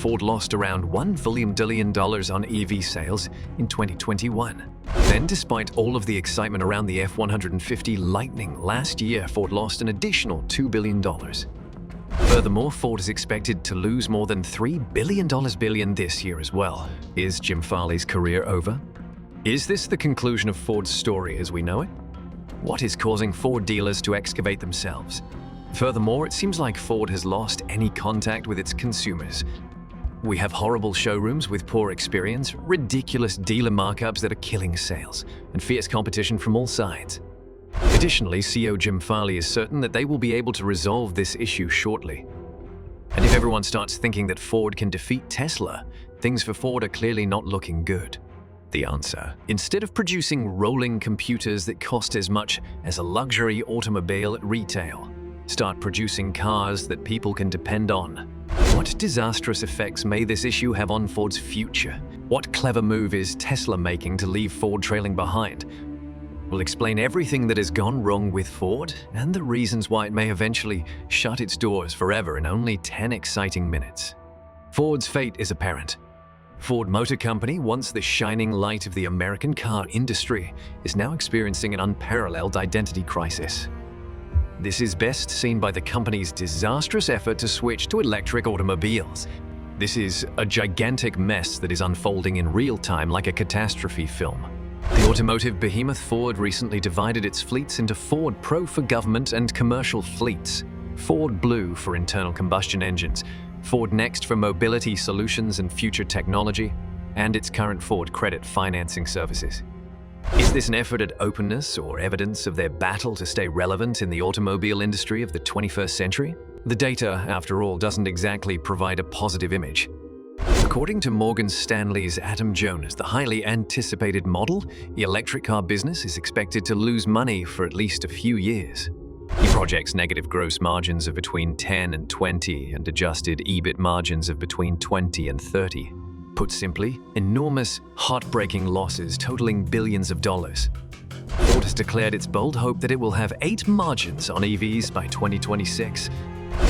Ford lost around $1 billion on EV sales in 2021. Then, despite all of the excitement around the F-150 Lightning last year, Ford lost an additional $2 billion. Furthermore, Ford is expected to lose more than $3 billion this year as well. Is Jim Farley's career over? Is this the conclusion of Ford's story as we know it? What is causing Ford dealers to excavate themselves? Furthermore, it seems like Ford has lost any contact with its consumers. We have horrible showrooms with poor experience, ridiculous dealer markups that are killing sales, and fierce competition from all sides. Additionally, CEO Jim Farley is certain that they will be able to resolve this issue shortly. And if everyone starts thinking that Ford can defeat Tesla, things for Ford are clearly not looking good. The answer: instead of producing rolling computers that cost as much as a luxury automobile at retail, start producing cars that people can depend on. What disastrous effects may this issue have on Ford's future? What clever move is Tesla making to leave Ford trailing behind? We'll explain everything that has gone wrong with Ford and the reasons why it may eventually shut its doors forever in only 10 exciting minutes. Ford's fate is apparent. Ford Motor Company, once the shining light of the American car industry, is now experiencing an unparalleled identity crisis. This is best seen by the company's disastrous effort to switch to electric automobiles. This is a gigantic mess that is unfolding in real time like a catastrophe film. The automotive behemoth Ford recently divided its fleets into Ford Pro for government and commercial fleets, Ford Blue for internal combustion engines, Ford Next for mobility solutions and future technology, and its current Ford Credit financing services. Is this an effort at openness or evidence of their battle to stay relevant in the automobile industry of the 21st century? The data, after all, doesn't exactly provide a positive image. According to Morgan Stanley's Adam Jonas, the highly anticipated model, the electric car business is expected to lose money for at least a few years. He projects negative gross margins of between 10 and 20 and adjusted EBIT margins of between 20 and 30. Put simply, enormous, heartbreaking losses totaling billions of dollars. Ford has declared its bold hope that it will have 8 margins on EVs by 2026.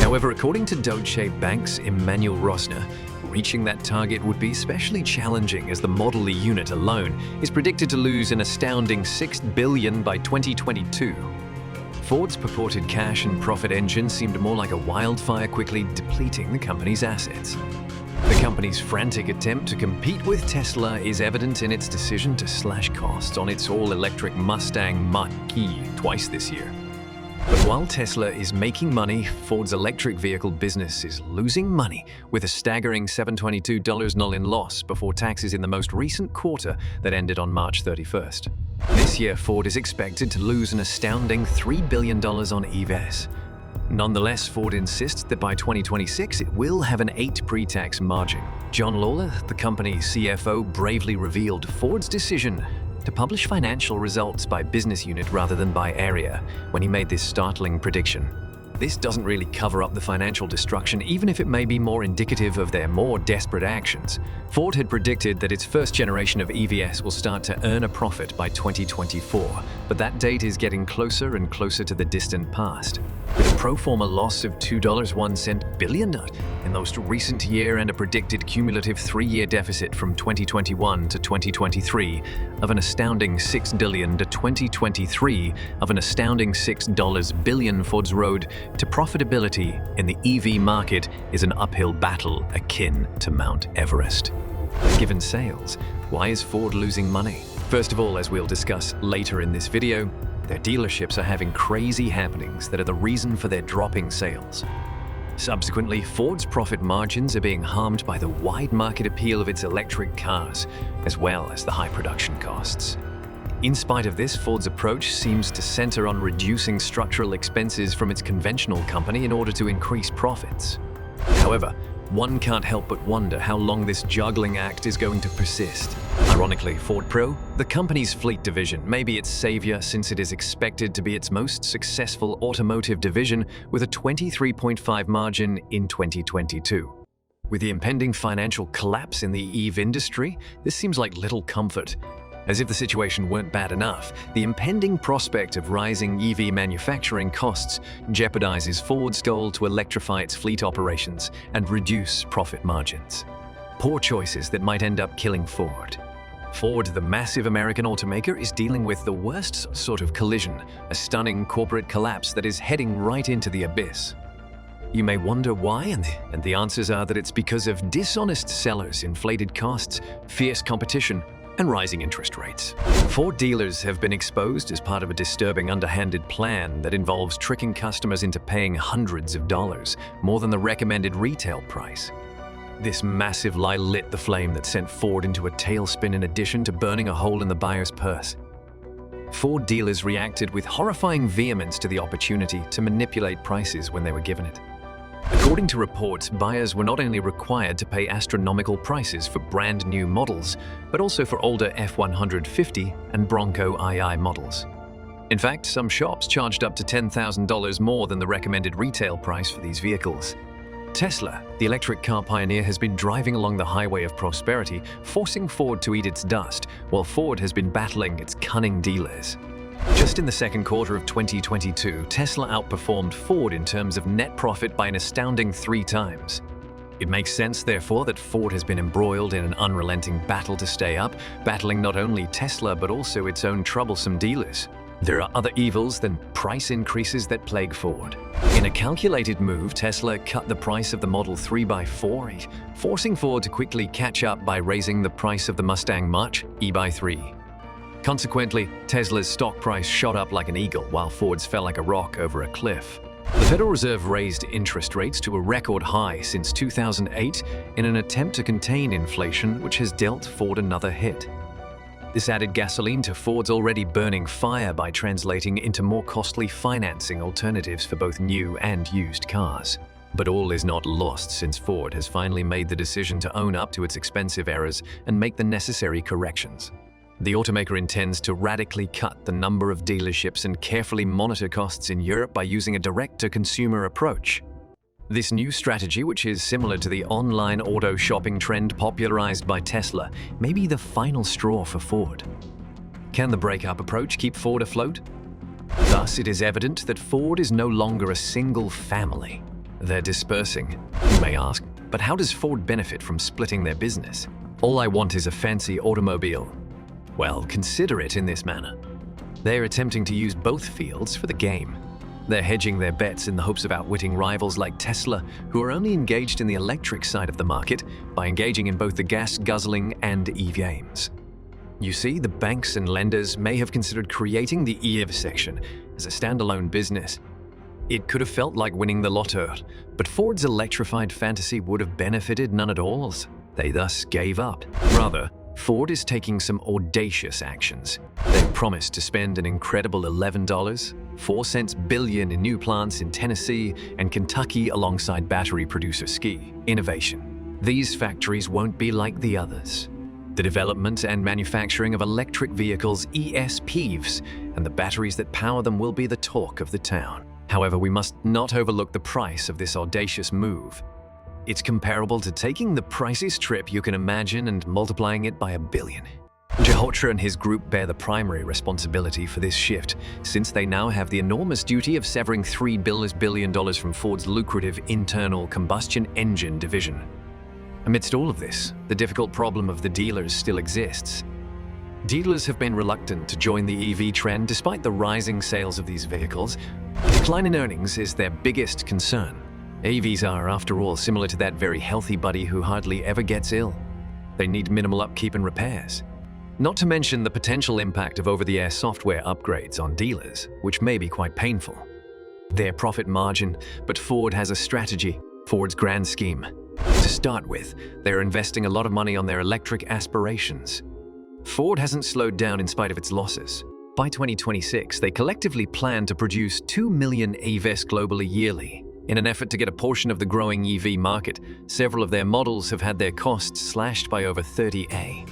However, according to Deutsche Bank's Emmanuel Rosner, reaching that target would be especially challenging as the Model E unit alone is predicted to lose an astounding $6 billion by 2022. Ford's purported cash and profit engine seemed more like a wildfire quickly depleting the company's assets. The company's frantic attempt to compete with Tesla is evident in its decision to slash costs on its all-electric Mustang Mach-E twice this year. But while Tesla is making money, Ford's electric vehicle business is losing money with a staggering $722 in loss before taxes in the most recent quarter that ended on March 31st. This year, Ford is expected to lose an astounding $3 billion on EVs. Nonetheless, Ford insists that by 2026 it will have an 8 pre-tax margin. John Lawler, the company's CFO, bravely revealed Ford's decision to publish financial results by business unit rather than by area when he made this startling prediction. This doesn't really cover up the financial destruction, even if it may be more indicative of their more desperate actions. Ford had predicted that its first generation of EVs will start to earn a profit by 2024, but that date is getting closer and closer to the distant past. With a pro forma loss of $2.01 billion in the most recent year and a predicted cumulative 3-year deficit from 2021 to 2023 of an astounding $6 billion to 2023 of an astounding $6 billion, Ford's road to profitability in the EV market is an uphill battle akin to Mount Everest. Given sales, why is Ford losing money? First of all, as we'll discuss later in this video, their dealerships are having crazy happenings that are the reason for their dropping sales. Subsequently, Ford's profit margins are being harmed by the wide market appeal of its electric cars, as well as the high production costs. In spite of this, Ford's approach seems to center on reducing structural expenses from its conventional company in order to increase profits. However, one can't help but wonder how long this juggling act is going to persist. Ironically, Ford Pro, the company's fleet division, may be its savior since it is expected to be its most successful automotive division with a 23.5 margin in 2022. With the impending financial collapse in the EV industry, this seems like little comfort. As if the situation weren't bad enough, the impending prospect of rising EV manufacturing costs jeopardizes Ford's goal to electrify its fleet operations and reduce profit margins. Poor choices that might end up killing Ford. Ford, the massive American automaker, is dealing with the worst sort of collision, a stunning corporate collapse that is heading right into the abyss. You may wonder why, and the answers are that it's because of dishonest sellers, inflated costs, fierce competition, and rising interest rates. Ford dealers have been exposed as part of a disturbing underhanded plan that involves tricking customers into paying hundreds of dollars, more than the recommended retail price. This massive lie lit the flame that sent Ford into a tailspin in addition to burning a hole in the buyer's purse. Ford dealers reacted with horrifying vehemence to the opportunity to manipulate prices when they were given it. According to reports, buyers were not only required to pay astronomical prices for brand new models, but also for older F-150 and Bronco II models. In fact, some shops charged up to $10,000 more than the recommended retail price for these vehicles. Tesla, the electric car pioneer, has been driving along the highway of prosperity, forcing Ford to eat its dust, while Ford has been battling its cunning dealers. Just in the second quarter of 2022, Tesla outperformed Ford in terms of net profit by an astounding 3 times. It makes sense, therefore, that Ford has been embroiled in an unrelenting battle to stay up, battling not only Tesla but also its own troublesome dealers. There are other evils than price increases that plague Ford. In a calculated move, Tesla cut the price of the Model 3 by 4, forcing Ford to quickly catch up by raising the price of the Mustang Mach-E by 3. Consequently, Tesla's stock price shot up like an eagle, while Ford's fell like a rock over a cliff. The Federal Reserve raised interest rates to a record high since 2008 in an attempt to contain inflation, which has dealt Ford another hit. This added gasoline to Ford's already burning fire by translating into more costly financing alternatives for both new and used cars. But all is not lost, since Ford has finally made the decision to own up to its expensive errors and make the necessary corrections. The automaker intends to radically cut the number of dealerships and carefully monitor costs in Europe by using a direct-to-consumer approach. This new strategy, which is similar to the online auto shopping trend popularized by Tesla, may be the final straw for Ford. Can the breakup approach keep Ford afloat? Thus, it is evident that Ford is no longer a single family. They're dispersing, you may ask, but how does Ford benefit from splitting their business? All I want is a fancy automobile. Well, consider it in this manner. They're attempting to use both fields for the game. They're hedging their bets in the hopes of outwitting rivals like Tesla, who are only engaged in the electric side of the market, by engaging in both the gas-guzzling and EV aims. You see, the banks and lenders may have considered creating the EV section as a standalone business. It could have felt like winning the lotto, but Ford's electrified fantasy would have benefited none at all. They thus gave up. Rather, Ford is taking some audacious actions. They've promised to spend an incredible $11.04 billion in new plants in Tennessee and Kentucky alongside battery producer Ski Innovation. These factories won't be like the others. The development and manufacturing of electric vehicles, ESPs, and the batteries that power them will be the talk of the town. However, we must not overlook the price of this audacious move. It's comparable to taking the priciest trip you can imagine and multiplying it by 1 billion. Jehotra and his group bear the primary responsibility for this shift, since they now have the enormous duty of severing $3 billion from Ford's lucrative internal combustion engine division. Amidst all of this, the difficult problem of the dealers still exists. Dealers have been reluctant to join the EV trend despite the rising sales of these vehicles. The decline in earnings is their biggest concern. EVs are, after all, similar to that very healthy buddy who hardly ever gets ill. They need minimal upkeep and repairs. Not to mention the potential impact of over-the-air software upgrades on dealers, which may be quite painful. Their profit margin, but Ford has a strategy, Ford's grand scheme. To start with, they're investing a lot of money on their electric aspirations. Ford hasn't slowed down in spite of its losses. By 2026, they collectively plan to produce 2 million EVs globally yearly. In an effort to get a portion of the growing EV market, several of their models have had their costs slashed by over 30%.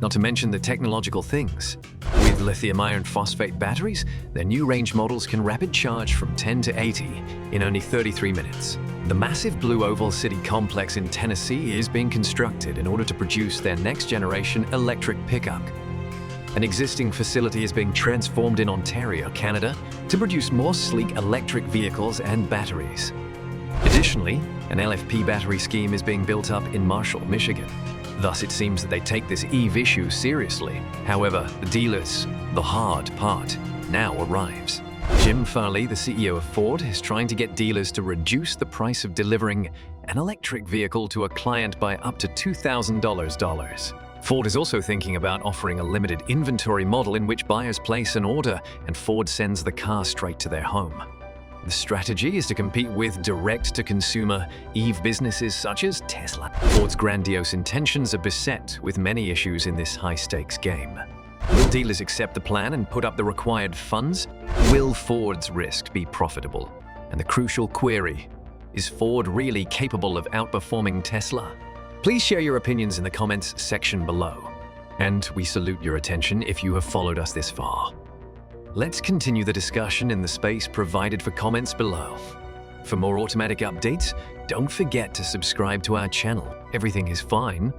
Not to mention the technological things. With lithium iron phosphate batteries, their new range models can rapid charge from 10 to 80 in only 33 minutes. The massive Blue Oval City complex in Tennessee is being constructed in order to produce their next-generation electric pickup. An existing facility is being transformed in Ontario, Canada, to produce more sleek electric vehicles and batteries. Additionally, an LFP battery scheme is being built up in Marshall, Michigan. Thus, it seems that they take this EV issue seriously. However, the dealers, the hard part, now arrives. Jim Farley, the CEO of Ford, is trying to get dealers to reduce the price of delivering an electric vehicle to a client by up to $2,000. Ford is also thinking about offering a limited inventory model in which buyers place an order and Ford sends the car straight to their home. The strategy is to compete with direct-to-consumer EV businesses such as Tesla. Ford's grandiose intentions are beset with many issues in this high-stakes game. Will dealers accept the plan and put up the required funds? Will Ford's risk be profitable? And the crucial query, is Ford really capable of outperforming Tesla? Please share your opinions in the comments section below. And we salute your attention if you have followed us this far. Let's continue the discussion in the space provided for comments below. For more automatic updates, don't forget to subscribe to our channel. Everything is fine.